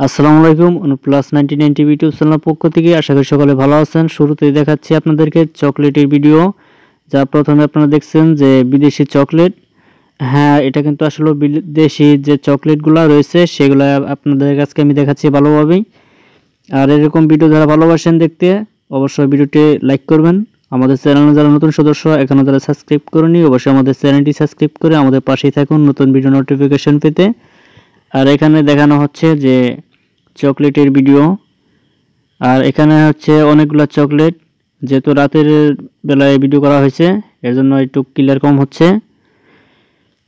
আসসালামু আলাইকুম। অনুপ্লাস 99 TV YouTube চ্যানেলের পক্ষ থেকে আশা করি সকলে ভালো আছেন। শুরুতেই দেখাচ্ছি আপনাদেরকে চকলেটের ভিডিও। যা প্রথমে আপনারা দেখছেন যে বিদেশি চকলেট। হ্যাঁ, এটা কিন্তু আসলে বিদেশি যে চকলেটগুলো রয়েছে সেগুলো আপনাদের কাছে আমি দেখাচ্ছি ভালোভাবেই। আর এরকম ভিডিও যারা ভালোবাসেন দেখতে অবশ্যই ভিডিওটি লাইক করবেন। আমাদের চ্যানেলে যারা নতুন সদস্য এখনও যারা সাবস্ক্রাইব করেনি অবশ্যই আমাদের চ্যানেলটি সাবস্ক্রাইব করে আমাদের পাশেই থাকুন নতুন ভিডিও নোটিফিকেশন পেতে। আর এখানে দেখানো হচ্ছে যে চকলেটের ভিডিও। আর এখানে হচ্ছে অনেকগুলো চকলেট, যেহেতু রাতের বেলায় ভিডিও করা হয়েছে এর জন্য একটু ক্লিয়ার কম হচ্ছে।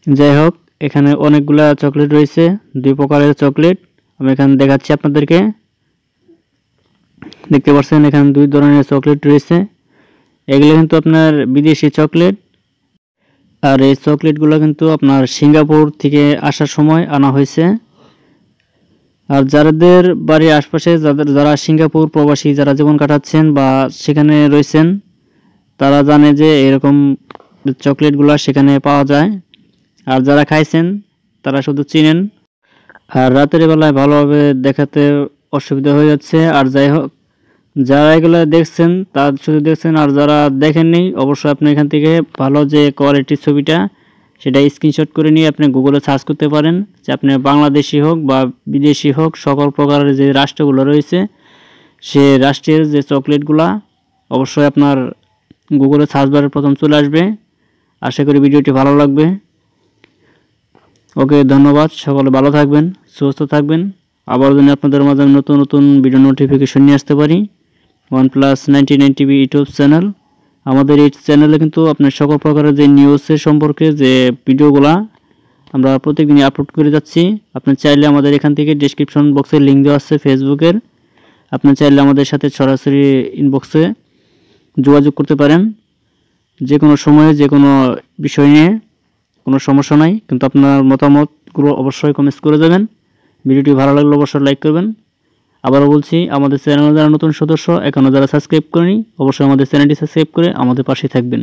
যাই হোক, এখানে অনেকগুলা চকলেট রয়েছে, দুই প্রকারের চকলেট আমি এখানে দেখাচ্ছি আপনাদেরকে। দেখতে পাচ্ছেন এখানে দুই ধরনের চকলেট রয়েছে। এগুলো কিন্তু আপনার বিদেশি চকলেট। আর এই চকলেটগুলো কিন্তু আপনার সিঙ্গাপুর থেকে আসার সময় আনা হয়েছে। আর যাদের বাড়ির আশপাশে যারা সিঙ্গাপুর প্রবাসী যারা জীবন কাটাচ্ছেন বা সেখানে রয়েছেন তারা জানে যে এরকম চকলেটগুলো সেখানে পাওয়া যায়। আর যারা খাইছেন তারা শুধু চিনেন। আর রাতের বেলায় ভালোভাবে দেখাতে অসুবিধা হয়ে যাচ্ছে। আর যাই হোক, যারা এগুলো দেখছেন তারা শুধু দেখছেন, আর যারা দেখেননি অবশ্যই আপনি এখান থেকে ভালো যে কোয়ালিটির ছবিটা সেটা স্ক্রিনশট করে নিয়ে আপনি গুগলে সার্চ করতে পারেন, যে আপনি বাংলাদেশি হোক বা বিদেশি হোক সকল প্রকারের যে রাষ্ট্রগুলো রয়েছে সে রাষ্ট্রের যে চকলেটগুলা অবশ্যই আপনার গুগলে সার্চ বারে প্রথম চলে আসবে। আশা করি ভিডিওটি ভালো লাগবে। ওকে, ধন্যবাদ। সকলে ভালো থাকবেন, সুস্থ থাকবেন। আবার যদি আপনাদের মাঝে নতুন নতুন ভিডিও নোটিফিকেশন নিয়ে আসতে পারি। OnePlus 99 TV YouTube channel. আমাদের এই চ্যানেলে কিন্তু আপনার সকল প্রকারের যে নিউজের সম্পর্কে যে ভিডিওগুলা আমরা প্রত্যেকদিনই আপলোড করে যাচ্ছি। আপনি চাইলে আমাদের এখান থেকে ডেসক্রিপশন বক্সে লিঙ্ক দেওয়া আছে ফেসবুকের, আপনি চাইলে আমাদের সাথে সরাসরি ইনবক্সে যোগাযোগ করতে পারেন যে কোনো সময়ে যে কোনো বিষয় নিয়ে। কোনো সমস্যা নাই, কিন্তু আপনার মতামতগুলো অবশ্যই কমেন্টস করে দেবেন। ভিডিওটি ভালো লাগলে অবশ্যই লাইক করবেন। আবারও বলছি, আমাদের চ্যানেলে যারা নতুন সদস্য এখনও যারা সাবস্ক্রাইব করেনি অবশ্যই আমাদের চ্যানেলটি সাবস্ক্রাইব করে আমাদের পাশে থাকবেন।